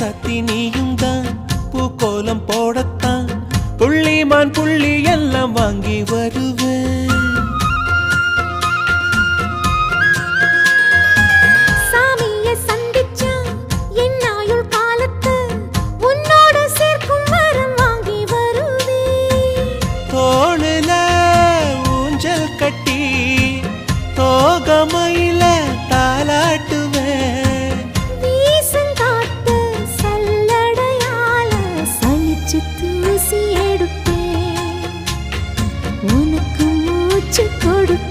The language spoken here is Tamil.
ராசாத்தி நீயும் தான் பூக்கோலம் போடத்தான் புள்ளிமான் புள்ளி எல்லாம் வாங்கி வருவேன். சாமியை சந்திச்சா என் ஆயுள் காலத்து உன்னோடு சேர்க்கும் வரம் வாங்கி வருவேன். தோளுல ஊஞ்சல் கட்டி தோகமையில தாலாட்டுவேன். வீசங்காத்து சல்லடையால சலிச்சு தூசி எடுப்பேன். உனக்கு மூச்சு கொடுப்பேன்.